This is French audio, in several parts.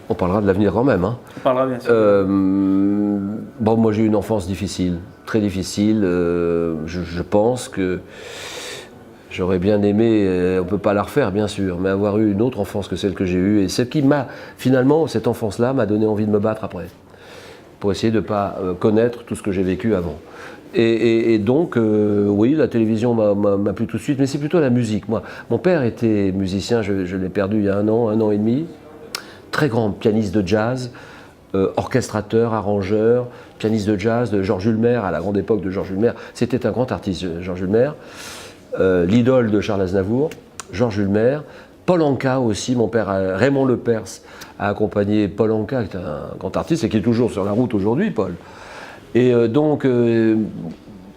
On parlera de l'avenir quand même. Hein. On parlera bien sûr. Bon, moi j'ai eu une enfance difficile, très difficile. Je pense que j'aurais bien aimé, on ne peut pas la refaire bien sûr, mais avoir eu une autre enfance que celle que j'ai eue. Et ce qui m'a, finalement, cette enfance-là m'a donné envie de me battre après, pour essayer de ne pas connaître tout ce que j'ai vécu avant. Et donc, oui, la télévision m'a plu tout de suite, mais c'est plutôt la musique. Moi, mon père était musicien, je l'ai perdu il y a un an et demi. Très grand pianiste de jazz, orchestrateur, arrangeur, pianiste de jazz de Georges Hulmer, à la grande époque de Georges Hulmer. C'était un grand artiste, Georges Hulmer. L'idole de Charles Aznavour, Georges Hulmer. Paul Anka aussi, mon père, Raymond Lepers, a accompagné Paul Anka, qui est un grand artiste et qui est toujours sur la route aujourd'hui, Paul. Et donc, je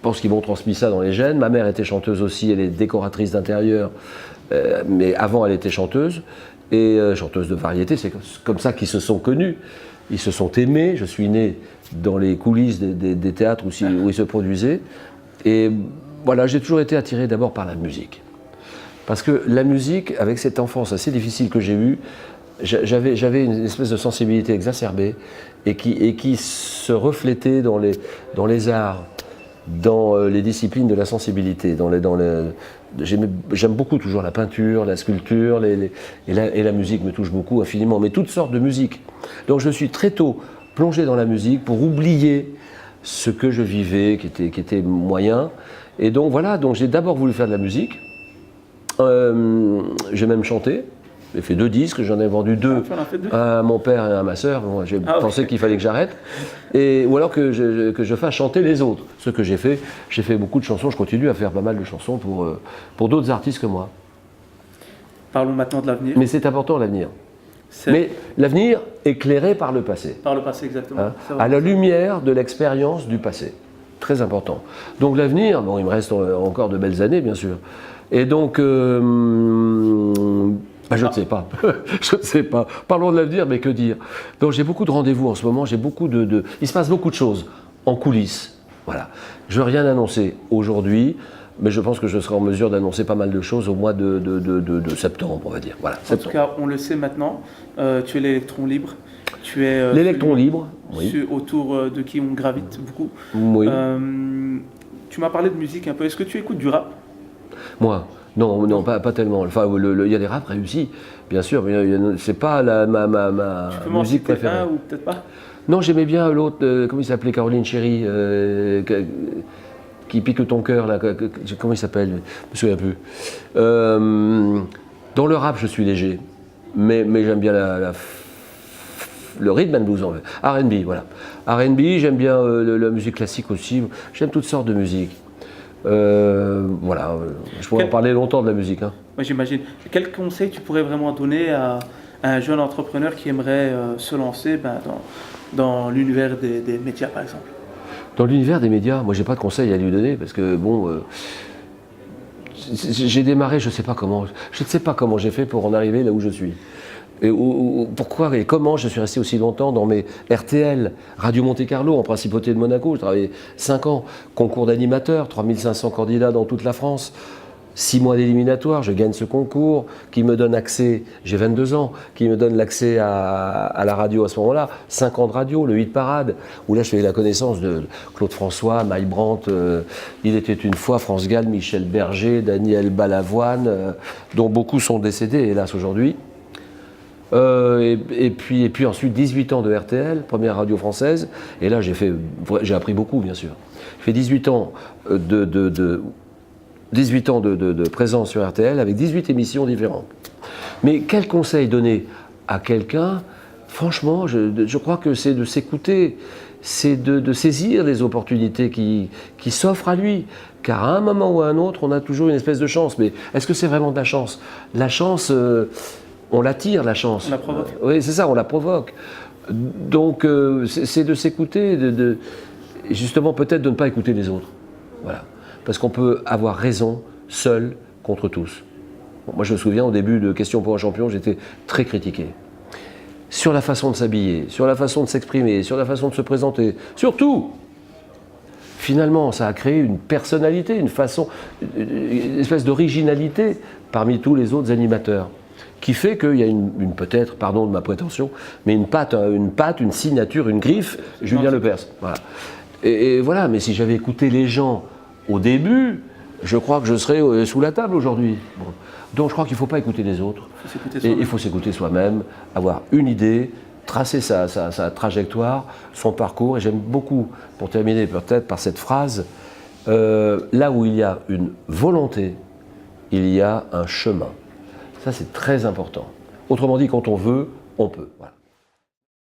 pense qu'ils m'ont transmis ça dans les gènes. Ma mère était chanteuse aussi, elle est décoratrice d'intérieur, mais avant elle était chanteuse. Et chanteuse de variété, c'est comme ça qu'ils se sont connus. Ils se sont aimés, je suis né dans les coulisses des théâtres où ils se produisaient. Et voilà, j'ai toujours été attiré d'abord par la musique. Parce que la musique, avec cette enfance assez difficile que j'ai eue, j'avais une espèce de sensibilité exacerbée et qui se reflétait dans les arts, dans les disciplines de la sensibilité, j'aime beaucoup toujours la peinture, la sculpture, et la musique me touche beaucoup infiniment, mais toutes sortes de musique. Donc je suis très tôt plongé dans la musique pour oublier ce que je vivais, qui était moyen. Et donc voilà, donc j'ai d'abord voulu faire de la musique. J'ai même chanté. J'ai fait 2 disques, j'en ai vendu 2 à mon père et à ma sœur. Bon, j'ai pensé qu'il fallait que j'arrête. Ou alors que je fasse chanter les autres. Ce que j'ai fait beaucoup de chansons, je continue à faire pas mal de chansons pour d'autres artistes que moi. Parlons maintenant de l'avenir. Mais c'est important l'avenir. Mais l'avenir éclairé par le passé. Par le passé, exactement. Hein, à la lumière de l'expérience du passé. Très important. Donc l'avenir, bon, il me reste encore de belles années, bien sûr. Et donc, je ne sais pas. Je ne sais pas. Parlons de l'avenir, mais que dire? Donc j'ai beaucoup de rendez-vous en ce moment, il se passe beaucoup de choses en coulisses. Voilà. Je ne veux rien annoncer aujourd'hui, mais je pense que je serai en mesure d'annoncer pas mal de choses au mois de septembre, on va dire. Voilà, en tout cas, on le sait maintenant, tu es l'électron libre. Tu es l'électron libre, oui. Autour de qui on gravite beaucoup. Oui. Tu m'as parlé de musique un peu. Est-ce que tu écoutes du rap? Moi, non, pas tellement. Enfin, il y a des raps réussis, bien sûr, mais c'est pas ma musique préférée. Un, ou peut-être pas? Non, j'aimais bien l'autre, comment il s'appelait, Caroline Chéry, qui pique ton cœur, là, comment il s'appelle, je me souviens plus. Dans le rap, je suis léger, mais j'aime bien le rhythm and blues, R&B, voilà. R&B, j'aime bien la musique classique aussi, j'aime toutes sortes de musique. Voilà, je pourrais en parler longtemps de la musique. Hein. Oui, j'imagine. Quel conseil tu pourrais vraiment donner à un jeune entrepreneur qui aimerait se lancer dans l'univers des médias, par exemple? Dans l'univers des médias, moi j'ai pas de conseils à lui donner parce que bon, j'ai démarré, je ne sais pas comment j'ai fait pour en arriver là où je suis. Et pourquoi et comment je suis resté aussi longtemps dans mes RTL, Radio Monte Carlo, en Principauté de Monaco. J'ai travaillé 5 ans, concours d'animateur, 3500 candidats dans toute la France, 6 mois d'éliminatoire, je gagne ce concours qui me donne accès, j'ai 22 ans, qui me donne l'accès à la radio à ce moment-là, 5 ans de radio, le 8 Parade, où là je fais la connaissance de Claude François, Maï Brandt, Il était une fois, France Gall, Michel Berger, Daniel Balavoine, dont beaucoup sont décédés, hélas, aujourd'hui. Et puis ensuite 18 ans de RTL, première radio française, et là j'ai appris beaucoup bien sûr. J'ai fait 18 ans de présence sur RTL avec 18 émissions différentes. Mais quel conseil donner à quelqu'un? Franchement, je crois que c'est de s'écouter, c'est de saisir les opportunités qui s'offrent à lui. Car à un moment ou à un autre, on a toujours une espèce de chance. Mais est-ce que c'est vraiment de la chance? La chance, on l'attire, la chance. On la provoque. Oui, c'est ça, on la provoque. Donc, c'est de s'écouter, justement peut-être de ne pas écouter les autres. Voilà. Parce qu'on peut avoir raison seul contre tous. Bon, moi, je me souviens, au début de Questions pour un champion, j'étais très critiqué. Sur la façon de s'habiller, sur la façon de s'exprimer, sur la façon de se présenter, surtout. Finalement, ça a créé une personnalité, une espèce d'originalité parmi tous les autres animateurs. qui fait qu'il y a peut-être, pardon de ma prétention, mais une patte, une signature, une griffe, Julien Lepers. Voilà. Et voilà, mais si j'avais écouté les gens au début, je crois que je serais sous la table aujourd'hui. Bon. Donc je crois qu'il ne faut pas écouter les autres. Il faut s'écouter soi-même, avoir une idée, tracer sa trajectoire, son parcours. Et j'aime beaucoup, pour terminer peut-être par cette phrase, là où il y a une volonté, il y a un chemin. Ça, c'est très important. Autrement dit, quand on veut, on peut. Voilà.